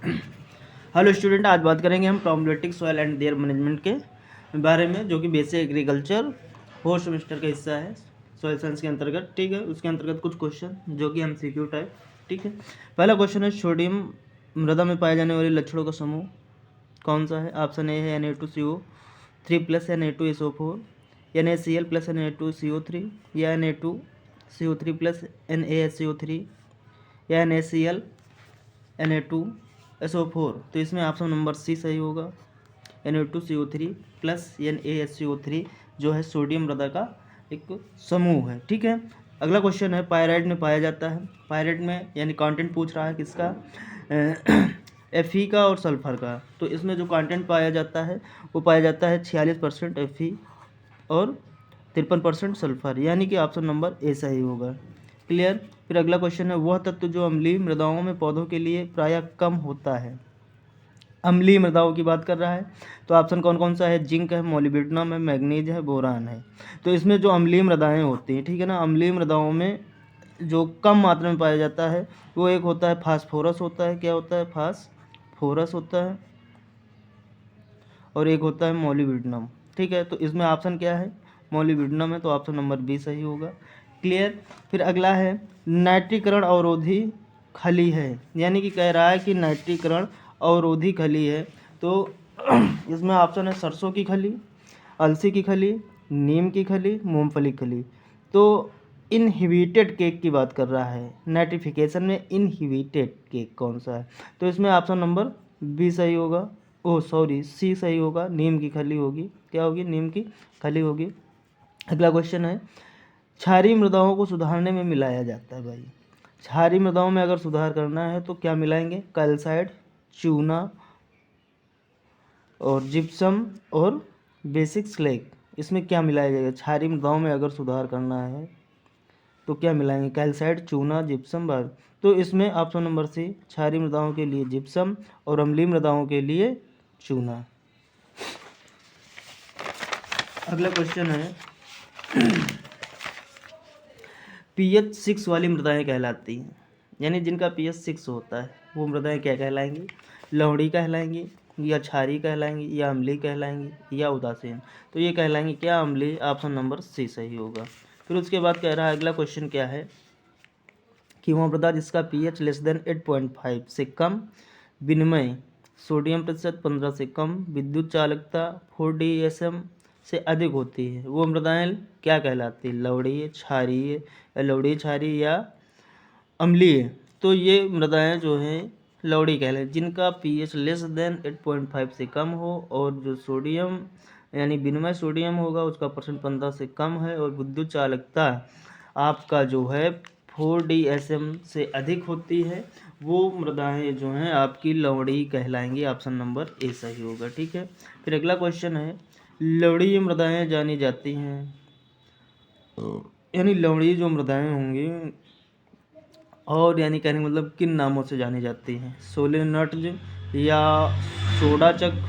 Hello student, आज बात करेंगे हम problematic soil and there management के बारे में, जो कि बेसिक एग्रीकल्चर 4th सेमेस्टर का हिस्सा है सॉइल साइंस के अंतर्गत। ठीक है, उसके अंतर्गत कुछ क्वेश्चन जो कि MCQ टाइप। ठीक है, पहला क्वेश्चन है सोडियम मृदा में पाए जाने वाले लक्षणों का समूह कौन सा है? ऑप्शन ए है Na2CO3 plus Na2SO4, NaCl plus Na2CO3, या Na2CO3 प्लस NaSCO3, या NaCl Na2SO4। तो इसमें ऑप्शन नंबर सी सही होगा। Na2CO3 प्लस NaSCO3 जो है सोडियम मृदा का एक समूह है। ठीक है, अगला क्वेश्चन है पायराइट में पाया जाता है। पायराइट में यानी कंटेंट पूछ रहा है किसका? Fe का और सल्फर का। तो इसमें जो कंटेंट पाया जाता है वो पाया जाता है 46% Fe और 53% सल्फर, यानी कि ऑप्शन नंबर ए सही होगा। क्लियर। फिर अगला क्वेश्चन है वह तत्व जो अम्लीय मृदाओं में पौधों के लिए प्रायः कम होता है। अम्लीय मृदाओं की बात कर रहा है तो ऑप्शन कौन कौन सा है? जिंक है, मोलिब्डेनम है, मैग्नीज है, बोरान है। तो इसमें जो अम्लीय मृदाएं होती हैं, ठीक है ना, अम्लीय मृदाओं में जो कम मात्रा में पाया जाता है वो एक होता है फास्फोरस होता है। क्या होता है? फास्फोरस होता है। और एक होता है मोलिब्डेनम। ठीक है, तो इसमें ऑप्शन क्या है? मोलिब्डेनम है, तो ऑप्शन नंबर बी सही होगा। क्लियर। फिर अगला है नाइट्रीकरण अवरोधी खली है, यानी कि कह रहा है कि नाइट्रीकरण अवरोधी खली है। तो इसमें ऑप्शन है सरसों की खली, अलसी की खली, नीम की खली, मूंगफली की खली। तो इनहिबिटेड केक की बात कर रहा है। नाइट्रिफिकेशन में इनहिबिटेड केक कौन सा है? तो इसमें ऑप्शन नंबर बी सही होगा। ओह सॉरी, सी सही होगा, नीम की खली होगी। क्या होगी? नीम की खली होगी। अगला क्वेश्चन है क्षारीय मृदाओं को सुधारने में मिलाया जाता है। भाई क्षारीय मृदाओं में अगर सुधार करना है तो क्या मिलाएंगे? कैल्साइड, चूना और जिप्सम और बेसिक स्लैग। इसमें क्या मिलाया जाएगा? क्षारीय मृदाओं में अगर सुधार करना है तो क्या मिलाएंगे? कैल्साइड, चूना, जिप्सम, बार। तो इसमें ऑप्शन नंबर सी क्षारीय मृदाओं के लिए जिप्सम और अम्लीय मृदाओं के लिए चूना। अगला क्वेश्चन है pH 6 वाली मृदाएं कहलाती हैं, यानी जिनका pH 6 होता है वो मृदाएं क्या कहलाएंगी? लवणी कहलाएंगी, या क्षारीय कहलाएंगी, या अम्लीय कहलाएंगी, या उदासीन। तो ये कहलाएंगी क्या? अम्लीय। ऑप्शन नंबर सी सही होगा। फिर उसके बाद कह रहा है अगला क्वेश्चन क्या है कि वह मृदा जिसका pH लेस देन 8.5 से कम, विनिमय सोडियम प्रतिशत 15 से कम, विद्युत चालकता 4 DSM से अधिक होती है, वो मृदाएं क्या कहलाती है? लवणीय, क्षारीय, लवणीय क्षारीय, या अम्लीय। तो ये मृदाएं जो हैं लवणी कहलाती, जिनका pH लेस देन 8.5 से कम हो और जो सोडियम यानी विनिमय सोडियम होगा उसका परसेंट 15 से कम है, और विद्युत चालकता आपका जो है 4 DSM से अधिक होती है, वो मृदाएं जो हैं आपकी लवणीय कहलाएंगी। ऑप्शन नंबर ए सही होगा। ठीक है, फिर अगला क्वेश्चन है लवणीय मृदाएं जानी जाती हैं, यानी लवणीय जो मृदाएं होंगी और यानी कहने का मतलब किन नामों से जानी जाती हैं? सोलेनोट्ज, या सोडाचक,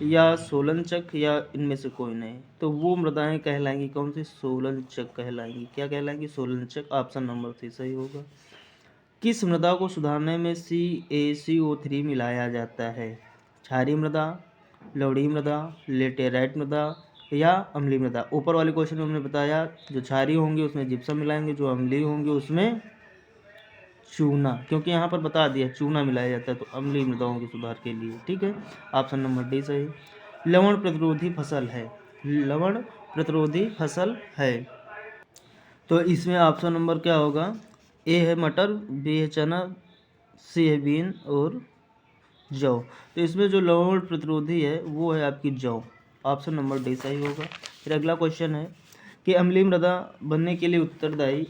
या सोलनचक, या इनमें से कोई नहीं। तो वो मृदाएं कहलाएंगी कौन सी? सोलनचक कहलाएंगी। क्या कहलाएंगी? सोलनचक। ऑप्शन नंबर सी सही होगा। किस मृदा को सुधारने में CaCO3 मिलाया जाता है? क्षारीय मृदा, लवणीय मृदा, लेटेराइट मृदा, या अम्लीय मृदा। ऊपर वाले क्वेश्चन में हमने बताया जो क्षारीय होंगे उसमें जिप्सम मिलाएंगे, जो अम्लीय होंगे उसमें चूना, क्योंकि यहाँ पर बता दिया चूना मिलाया जाता है तो अम्लीय मृदाओं के सुधार के लिए। ठीक है, ऑप्शन नंबर डी सही। लवण प्रतिरोधी फसल है, लवण प्रतिरोधी फसल है। तो इसमें ऑप्शन नंबर क्या होगा? ए है मटर, बी है चना, सी है बीन, और जौ। तो इसमें जो लवण प्रतिरोधी है वो है आपकी जौ। ऑप्शन नंबर डी सही होगा। फिर अगला क्वेश्चन है कि अम्लीय मृदा बनने के लिए उत्तरदायी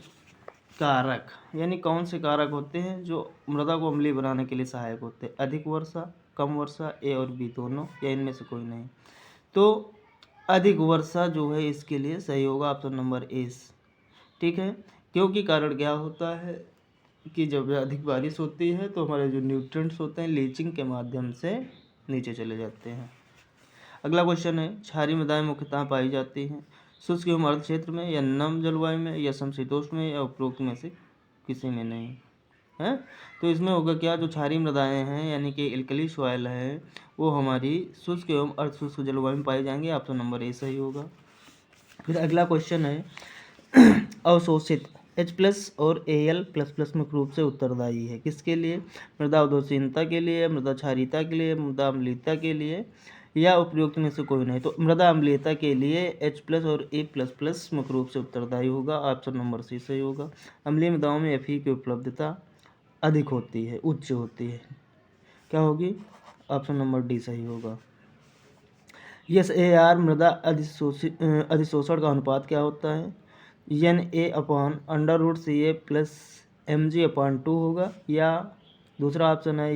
कारक, यानी कौन से कारक होते हैं जो मृदा को अम्लीय बनाने के लिए सहायक होते हैं? अधिक वर्षा, कम वर्षा, ए और बी दोनों, या इनमें से कोई नहीं। तो अधिक वर्षा जो है इसके लिए सही होगा। Option number A. ठीक है, क्योंकि कारण क्या होता है कि जब अधिक बारिश होती है तो हमारे जो न्यूट्रिएंट्स होते हैं लीचिंग के माध्यम से नीचे चले जाते हैं। अगला क्वेश्चन है क्षारीय मृदाएं मुख्यतः पाई जाती हैं शुष्क एवं अर्ध क्षेत्र में, या नम जलवायु में, या समशीतोष्ण में, या उपरोक्त में से किसी में नहीं, हैं। तो इसमें होगा क्या, जो क्षारीय मृदाएं हैं यानी कि एल्कली सॉइल है वो हमारी शुष्क एवं अर्ध शुष्क जलवायु में पाई जाएंगे। ऑप्शन नंबर ए सही होगा। फिर अगला क्वेश्चन है अवशोषित H+ और Al++ मुख्य रूप से उत्तरदायी है किसके लिए? मृदा उदासीनता के लिए, मृदा क्षारीयता के लिए, मृदा अम्लीयता के लिए, या उपयुक्त में से कोई नहीं। तो मृदा अम्लीयता के लिए H+ और A++ मुख्य रूप से उत्तरदायी होगा। ऑप्शन नंबर सी सही होगा। अम्लीय मृदाओं में Fe की उपलब्धता अधिक होती है, उच्च होती है, क्या होगी? ऑप्शन नंबर डी सही होगा। SAR मृदा अधिशोषण का अनुपात क्या होता है? Na/√Ca+Mg/2 होगा, या दूसरा ऑप्शन है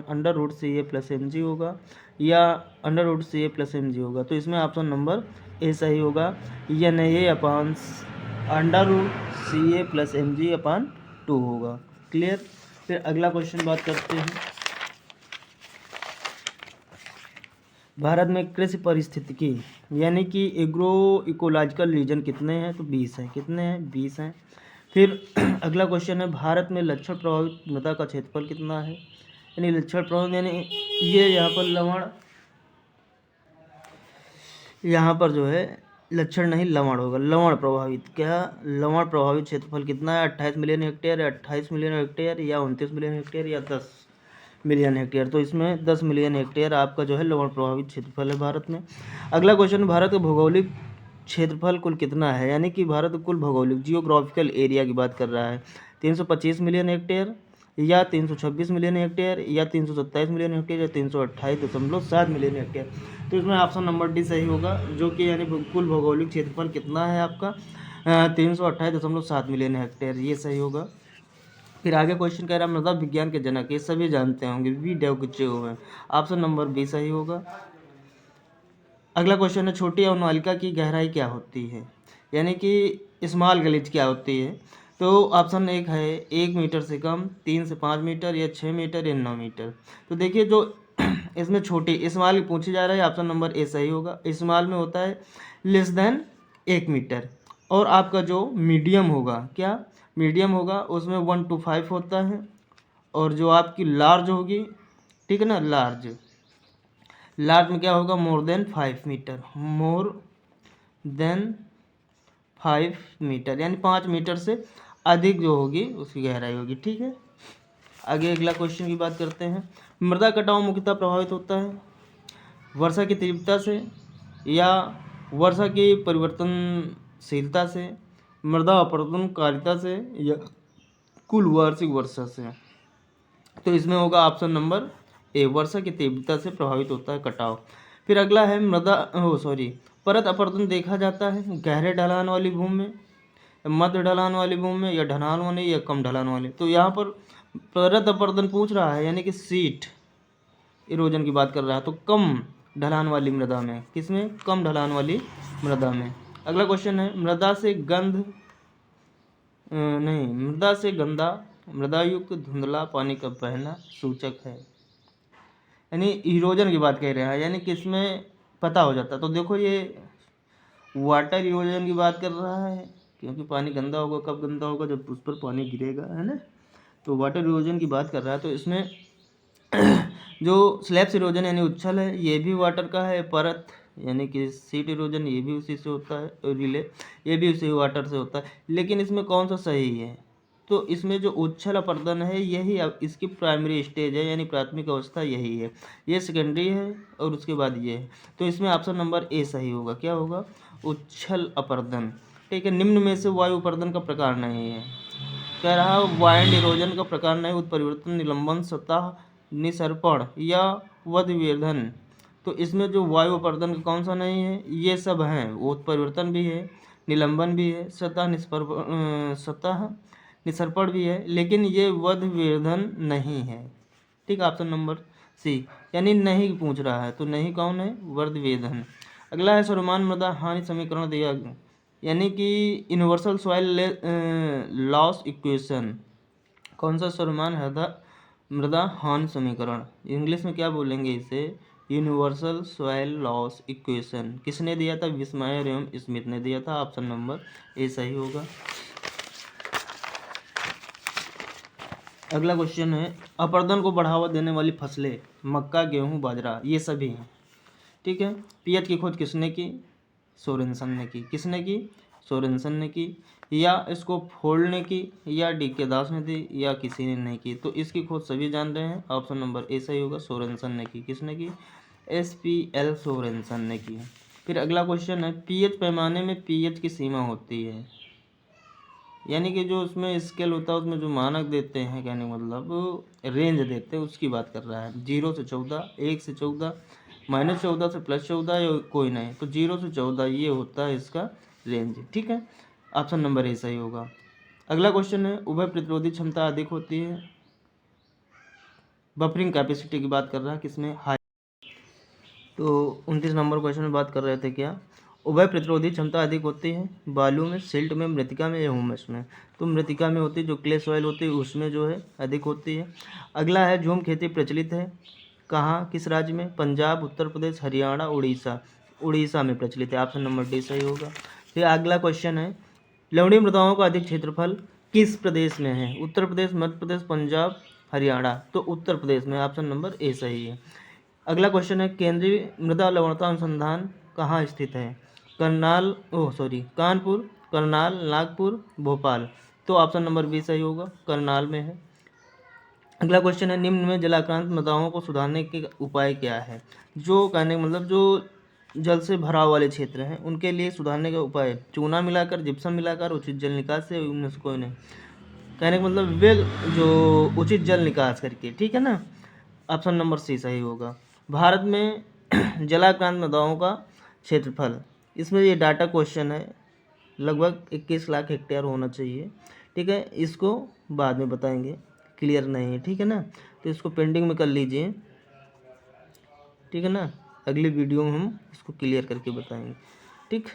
Na/√Ca+Mg होगा, या √Ca+Mg होगा। तो इसमें ऑप्शन नंबर ए सही होगा, Na/√Ca+Mg/2 होगा। क्लियर। फिर अगला क्वेश्चन बात करते हैं, भारत में कृषि पारिस्थितिकी यानी कि एग्रो इकोलॉजिकल रीजन कितने हैं? तो 20 हैं। कितने हैं? 20 हैं। फिर अगला क्वेश्चन है, भारत में लक्षण प्रभावित मृदा का क्षेत्रफल कितना है? यानी लक्षण प्रभावित यानी ये यहाँ पर लवण, यहाँ पर जो है लक्षण नहीं लवण होगा, लवण प्रभावित। क्या लवण प्रभावित क्षेत्रफल कितना है? 28 मिलियन हेक्टेयर, या 28 मिलियन हेक्टेयर, या 29 मिलियन हेक्टेयर, या 10 मिलियन हेक्टेयर। तो इसमें 10 मिलियन हेक्टेयर आपका जो है लवण प्रभावित क्षेत्रफल है भारत में। अगला क्वेश्चन, भारत का भौगोलिक क्षेत्रफल कुल कितना है? यानी कि भारत कुल भौगोलिक जियोग्राफिकल एरिया की बात कर रहा है। 325 मिलियन हेक्टेयर, या 326 मिलियन हेक्टेयर, या 327 मिलियन हेक्टेयर, या 328.7 मिलियन हेक्टेयर। तो इसमें ऑप्शन नंबर डी सही होगा, जो कि यानी कुल भौगोलिक क्षेत्रफल कितना है आपका? 328.7 मिलियन हेक्टेयर, ये सही होगा। फिर आगे क्वेश्चन कह रहा है, मृदा विज्ञान के जनक, ये सभी जानते होंगे, वी डेवकिचेव है। ऑप्शन नंबर बी सही होगा। अगला क्वेश्चन है, छोटी अवनालिका की गहराई क्या होती है? यानी कि स्मॉल गलिज क्या होती है? तो ऑप्शन एक है 1 मीटर से कम, 3 से 5 मीटर, या 6 मीटर, या 9 मीटर। तो देखिए जो इसमें छोटी स्मॉल पूछी जा रहा है, ऑप्शन नंबर ए सही होगा। स्मॉल में होता है लेस देन 1 मीटर, और आपका जो मीडियम होगा, क्या मीडियम होगा, उसमें 1 to 5 होता है, और जो आपकी लार्ज होगी, ठीक है ना, लार्ज में क्या होगा? More than 5 metre, more than 5 metre, यानी 5 मीटर से अधिक जो होगी उसकी गहराई होगी, ठीक है। आगे अगला क्वेश्चन की बात करते हैं, मृदा कटाव मुख्यतः प्रभावित होता है वर्षा की तीव्रता से, या वर्षा की परिवर्तनशीलता से, मृदा अपरदनकारिता से, या कुल वार्षिक वर्षा से। तो इसमें होगा ऑप्शन नंबर ए, वर्षा की तीव्रता से प्रभावित होता है कटाव। फिर अगला है परत अपरदन देखा जाता है गहरे ढलान वाली भूमि में, मध्य ढलान वाली भूमि में, या ढलान वाली, या कम ढलान वाली। तो यहाँ पर परत अपरदन पूछ रहा है, यानी कि सीट इरोजन की बात कर रहा है, तो कम ढलान वाली मृदा में, किसमें? कम ढलान वाली मृदा में। अगला क्वेश्चन है, मृदा से गंदा मृदायुक्त धुंधला पानी का बहना सूचक है। यानी इरोजन की बात कह रहे हैं, यानी किसमें पता हो जाता है। तो देखो ये वाटर इरोजन की बात कर रहा है, क्योंकि पानी गंदा होगा, कब गंदा होगा? जब उस पर पानी गिरेगा, है ना। तो वाटर इरोजन की बात कर रहा है, तो इसमें जो स्लैब्स इरोजन यानी उच्छल है, ये भी वाटर का है। परत यानी कि सीट इरोजन, ये भी उसी से होता है। रिले, ये भी उसी वाटर से होता है। लेकिन इसमें कौन सा सही है? तो इसमें जो उच्छल अपरदन है, यही इसकी प्राइमरी स्टेज है, यानी प्राथमिक अवस्था यही है। ये सेकेंडरी है, और उसके बाद ये है। तो इसमें ऑप्शन नंबर ए सही होगा। क्या होगा? उच्छल अपरदन, ठीक है। निम्न में से वायु अपरदन का प्रकार नहीं है। कह रहा है वाइंड इरोजन का प्रकार नहीं, उत्परिवर्तन, निलंबन, सतह निसर्पण, या वधवेधन। तो इसमें जो वायु अपरदन का कौन सा नहीं है? ये सब हैं, उत्परिवर्तन भी है, निलंबन भी है, सतह निसर्पण भी है, लेकिन ये वधवेधन नहीं है, ठीक। ऑप्शन नंबर सी, यानी नहीं पूछ रहा है, तो नहीं कौन है? वधवेधन। अगला है सर्वमान्य मृदा हानि समीकरण दिया, यानी कि यूनिवर्सल सॉइल लॉस इक्वेशन। कौन सा सर्वमान्य मृदा हानि समीकरण? इंग्लिश में क्या बोलेंगे इसे? Universal soil loss equation. किसने दिया था? विस्मायर एवं स्मिथ ने दिया था। ऑप्शन नंबर ए सही होगा। अगला क्वेश्चन है अपर्दन को बढ़ावा देने वाली फसलें मक्का, गेहूं, बाजरा ये सभी हैं। ठीक है। पीएच की खोज किसने की? सोरेनसन ने की। किसने की? सोरेनसन ने की। या इसको फोल्ड ने की, या डीके दास ने दी, या किसी ने नहीं की। तो इसकी खोज सभी जान रहे हैं, ऑप्शन नंबर ए सही होगा, सोरेनसन ने की। किसने की? SPL सोरेनसन ने की। फिर अगला क्वेश्चन है पीएच पैमाने में पीएच की सीमा होती है, यानी कि जो उसमें स्केल होता है उसमें जो मानक देते हैं, कहने का मतलब रेंज देते हैं, उसकी बात कर रहा है। 0 से 14, 1 से 14, -14 से +14 या कोई नहीं। तो 0 से 14 ये होता है इसका रेंज। ठीक है। ऑप्शन नंबर ए सही होगा। अगला क्वेश्चन है उभय प्रतिरोधी क्षमता अधिक होती है, बफरिंग कैपेसिटी की बात कर रहा है किसमें? हाई। तो 29 नंबर क्वेश्चन में बात कर रहे थे क्या? उभय प्रतिरोधी क्षमता अधिक होती है बालू में, सिल्ट में, मृतिका में या ह्यूमस में? तो मृतिका में होती है, जो क्ले सॉइल होती है उसमें जो है अधिक होती है। अगला है झूम खेती प्रचलित है कहाँ, किस राज्य में? पंजाब, उत्तर प्रदेश, हरियाणा, उड़ीसा। उड़ीसा में प्रचलित है, ऑप्शन नंबर डी सही होगा। फिर अगला क्वेश्चन है लवणीय मृदाओं का अधिक क्षेत्रफल किस प्रदेश में है? उत्तर प्रदेश, मध्य प्रदेश, पंजाब, हरियाणा। तो उत्तर प्रदेश में, ऑप्शन नंबर ए सही है। अगला क्वेश्चन है केंद्रीय मृदा लवणता अनुसंधान कहाँ स्थित है? कानपुर, करनाल, नागपुर, भोपाल। तो ऑप्शन नंबर बी सही होगा, करनाल में है। अगला क्वेश्चन है निम्न में जलाक्रांत मृदाओं को सुधारने के उपाय क्या है? जो कहने का मतलब जो जल से भराव वाले क्षेत्र हैं उनके लिए सुधारने का उपाय चूना मिलाकर, जिप्सम मिलाकर, उचित जल निकास से, उनमें से कोई नहीं। कहने का मतलब वे जो उचित जल निकास करके। ठीक है ना, ऑप्शन नंबर सी सही होगा। भारत में जलाक्रांत मृदाओं का क्षेत्रफल, इसमें ये डाटा क्वेश्चन है, लगभग 21 लाख हेक्टेयर होना चाहिए। ठीक है, इसको बाद में बताएंगे, क्लियर नहीं है। ठीक है ना, तो इसको पेंडिंग में कर लीजिए। ठीक है ना, अगली वीडियो में हम इसको क्लियर करके बताएंगे। ठीक।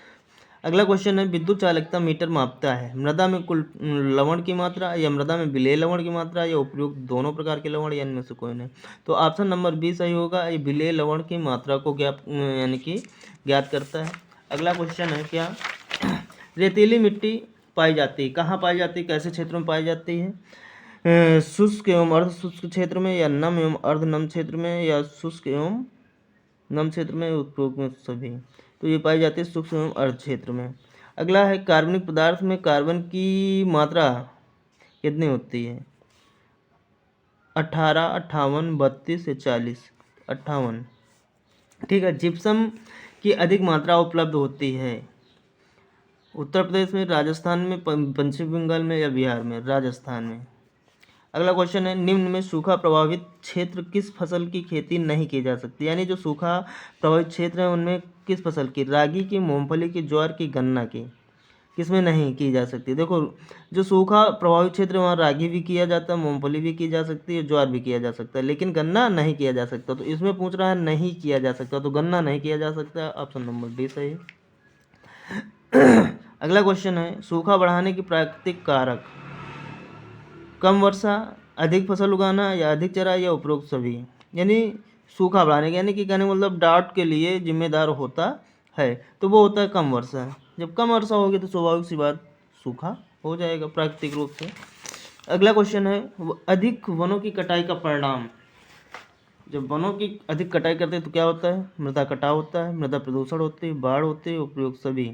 अगला क्वेश्चन है विद्युत चालकता मीटर मापता है मृदा में कुल लवण की मात्रा, या मृदा में विलेय लवण की मात्रा, या उपयुक्त दोनों प्रकार के लवण, या इनमें से कोई नहीं। तो ऑप्शन नंबर बी सही होगा, ये विलेय लवण की मात्रा को यानी कि ज्ञात करता है। अगला क्वेश्चन है क्या रेतीली मिट्टी पाई जाती है कहाँ पाई जाती है, कैसे क्षेत्रों में पाई जाती है? शुष्क एवं अर्ध शुष्क क्षेत्र में, या नम एवं अर्ध नम क्षेत्र में, या शुष्क एवं नम क्षेत्र में, उपयोग में सभी। तो ये पाई जाती है शुष्क एवं अर्ध क्षेत्र में। अगला है कार्बनिक पदार्थ में कार्बन की मात्रा कितनी होती है? 18, 58, 32 या 40? 58। ठीक है। जिप्सम की अधिक मात्रा उपलब्ध होती है उत्तर प्रदेश में, राजस्थान में, पश्चिम बंगाल में, या बिहार में? राजस्थान में। अगला क्वेश्चन है निम्न में सूखा प्रभावित क्षेत्र किस फसल की खेती नहीं की जा सकती? यानी जो सूखा प्रभावित क्षेत्र है उनमें किस फसल की? रागी की, मूंगफली की, ज्वार की, गन्ना की? किसमें नहीं की जा सकती? देखो, जो सूखा प्रभावित क्षेत्र है वहाँ रागी भी किया जाता है, मूंगफली भी की जा सकती है, ज्वार भी किया जा सकता है, लेकिन गन्ना नहीं किया जा सकता। तो इसमें पूछ रहा है नहीं किया जा सकता, तो गन्ना नहीं किया जा सकता, ऑप्शन नंबर डी सही है। अगला क्वेश्चन है सूखा बढ़ाने की प्राकृतिक कारक कम वर्षा, अधिक फसल उगाना, या अधिक चराई, या उपरोक्त सभी? यानी सूखा बढ़ाने के यानी कि कहने का मतलब डाउट के लिए जिम्मेदार होता है, तो वो होता है कम वर्षा। जब कम वर्षा होगी तो स्वाभाविक सी बात सूखा हो जाएगा प्राकृतिक रूप से। अगला क्वेश्चन है अधिक वनों की कटाई का परिणाम। जब वनों की अधिक कटाई करते हैं तो क्या होता है? मृदा कटाव होता है, मृदा प्रदूषण होती है, बाढ़ होती है, उपयोग सभी।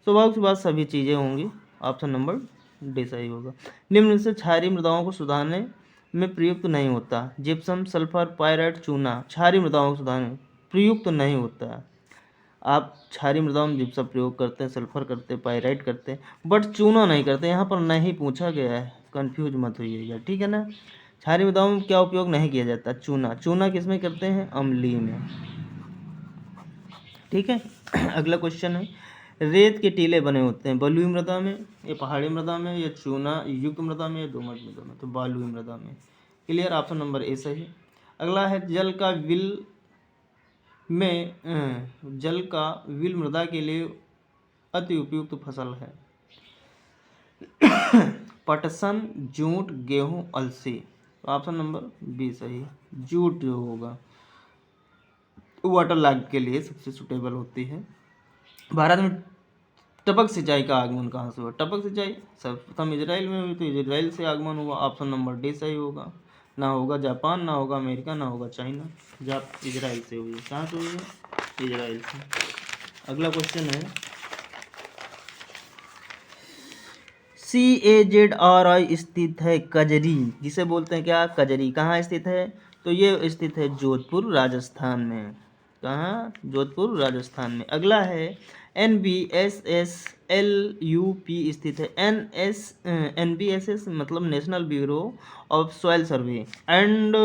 स्वाभाविक सी बात सभी चीज़ें होंगी, ऑप्शन नंबर डी सही होगा। निम्न से क्षारीय मृदाओं को सुधारने में प्रयुक्त नहीं होता जिप्सम, सल्फर, पायरेट, चूना। क्षारीय मृदाओं को सुधारने में प्रयुक्त नहीं होता है। आप क्षारीय मृदाओं में जिप्सम प्रयोग करते हैं, सल्फर करते हैं, पायरेट करते हैं, बट चूना नहीं करते। यहाँ पर नहीं पूछा गया है, कंफ्यूज मत होइएगा। ठीक है ना, क्षारीय मृदाओं में क्या उपयोग नहीं किया जाता? चूना। चूना किस में करते हैं? अम्लीय में। ठीक है। अगला क्वेश्चन है रेत के टीले बने होते हैं बलुई मृदा में, या पहाड़ी मृदा में, या चूना युक्त मृदा में, या दोमट मृदा में? तो बलुई मृदा में। क्लियर, ऑप्शन नंबर ए सही। अगला है जल का विल मृदा के लिए अति उपयुक्त फसल है पटसन, जूट, गेहूं, अलसी। ऑप्शन नंबर बी सही। जूट जो होगा वाटर लैग के लिए सबसे सुटेबल होती है। भारत में टपक सिंचाई का आगमन कहाँ से हुआ? टपक सिंचाई सर्वप्रथम इजराइल में हुई, तो इजराइल से आगमन हुआ। ऑप्शन नंबर डी सही होगा। ना होगा जापान, ना होगा अमेरिका, ना होगा चाइना। इजराइल से हुई है। कहाँ से हुई है? इजराइल से। अगला क्वेश्चन है CAZRI स्थित है कजरी, जिसे बोलते हैं क्या? कजरी। कहाँ स्थित है? तो ये स्थित है जोधपुर राजस्थान में। कहाँ? जोधपुर राजस्थान में। अगला है NBSSLUP स्थित है। NBSS मतलब national bureau of soil survey and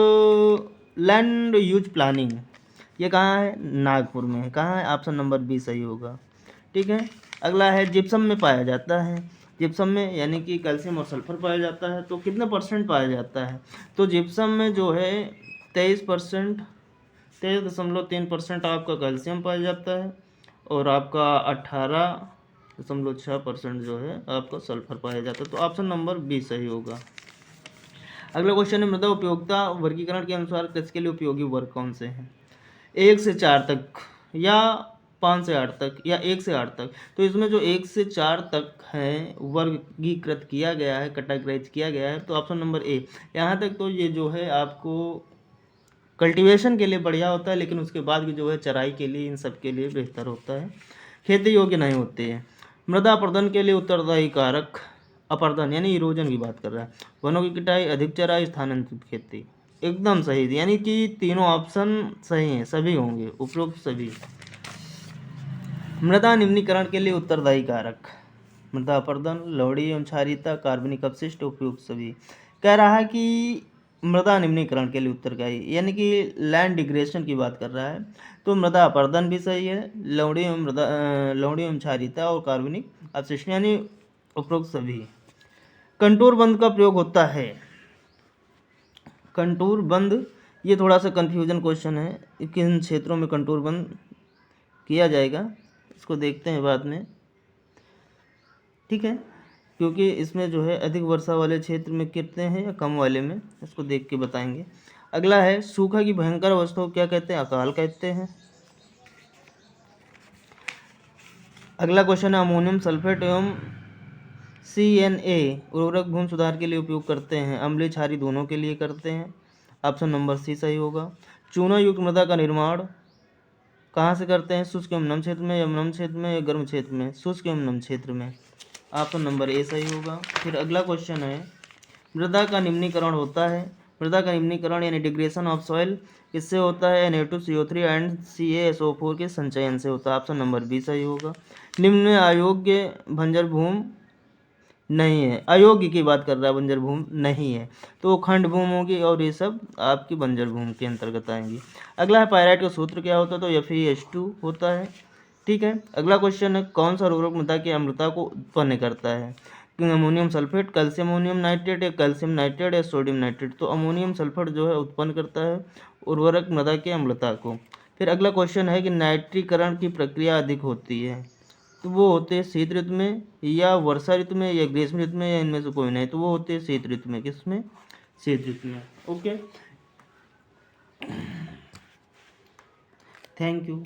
land use planning. ये कहाँ है? नागपुर में है। कहाँ है? ऑप्शन नंबर बी सही होगा। ठीक है। अगला है जिप्सम में पाया जाता है। जिप्सम में यानी कि कैल्शियम और सल्फर पाया जाता है, तो कितने परसेंट पाया जाता है? तो जिप्सम में जो है 23%, 23.3% आपका कैल्शियम पाया जाता है और आपका 18.6% जो है आपका सल्फर पाया जाता है। तो ऑप्शन नंबर बी सही होगा। अगला क्वेश्चन है मृदा उपयोगिता वर्गीकरण के अनुसार किसके लिए उपयोगी वर्ग कौन से हैं? 1 से 4 तक या 5 से 8 तक या 1 से 8 तक। तो इसमें जो 1 से 4 तक है वर्गीकृत किया गया है, कैटेगराइज किया गया है, तो ऑप्शन नंबर ए। यहाँ तक तो ये जो है आपको कल्टीवेशन के लिए बढ़िया होता है, लेकिन उसके बाद भी जो है चराई के लिए, इन सब के लिए बेहतर होता है, खेती योग्य नहीं होते हैं। मृदा अपर्दन के लिए उत्तरदायी कारक, अपर्दन यानी इरोजन की बात कर रहा है, वनों की कटाई, अधिक चराई, स्थानांतरित खेती। एकदम सही, यानी कि तीनों ऑप्शन सही हैं, सभी होंगे उपरोक्त सभी। मृदा निम्नीकरण के लिए उत्तरदायी कारक, मृदा अपर्दन, लवड़ी एवं क्षारीयता, कार्बनिक अपशिष्ट, उपयुक्त सभी। कह रहा है कि मृदा निम्नीकरण के लिए उत्तरदायी यानी कि लैंड डिग्रेडेशन की बात कर रहा है, तो मृदा अपर्दन भी सही है, लवड़ी एवं क्षारीयता और कार्बनिक अपशिष्ट यानी उपरोक्त सभी। कंटूर बंद का प्रयोग होता है। कंटूर बंद, ये थोड़ा सा कंफ्यूजन क्वेश्चन है, किन क्षेत्रों में कंटूर बंद किया जाएगा इसको देखते हैं बाद में। ठीक है, क्योंकि इसमें जो है अधिक वर्षा वाले क्षेत्र में कितने हैं या कम वाले में, इसको देख के बताएंगे। अगला है सूखा की भयंकर अवस्था को क्या कहते हैं? अकाल कहते हैं। अगला क्वेश्चन है अमोनियम सल्फेट एवं CNA उर्वरक भूमि सुधार के लिए उपयोग करते हैं, अम्लीय क्षारीय दोनों के लिए करते हैं। ऑप्शन नंबर सी सही होगा। चूना युक्त मृदा का निर्माण कहाँ से करते हैं? शुष्क एवं नम क्षेत्र में या नम क्षेत्र में या गर्म क्षेत्र में? शुष्क एवं नम क्षेत्र में। ऑप्शन नंबर ए सही होगा। फिर अगला क्वेश्चन है मृदा का निम्नीकरण होता है। मृदा का निम्नीकरण यानी डिग्रेडेशन ऑफ सॉइल किससे होता है? Na2CO3 एंड CaSO4 के संचयन से होता है। ऑप्शन नंबर बी सही होगा। निम्न में अयोग्य बंजर भूमि नहीं है, अयोग्य की बात कर रहा है, बंजर भूमि नहीं है, तो खंड भूमि होगी और ये सब आपकी बंजर भूमि के अंतर्गत आएंगी। अगला है पायराइट का सूत्र क्या होता है? तो FeS2 होता है। ठीक है। अगला क्वेश्चन है कौन सा उर्वरक मृदा की अम्लता को उत्पन्न करता है? Ammonium sulphate, calcium ammonium nitrate या कैल्शियम नाइट्रेट या सोडियम नाइट्रेट? तो अमोनियम सल्फेट जो है उत्पन्न करता है उर्वरक मृदा की अम्लता को। फिर अगला क्वेश्चन है कि नाइट्रीकरण की प्रक्रिया अधिक होती है, तो वो होते हैं शीत ऋतु में या वर्षा ऋतु में या ग्रीष्म ऋतु में या इनमें से कोई नहीं, तो वो होते हैं शीत ऋतु में। किसमें? शीत ऋतु में। Okay, thank you.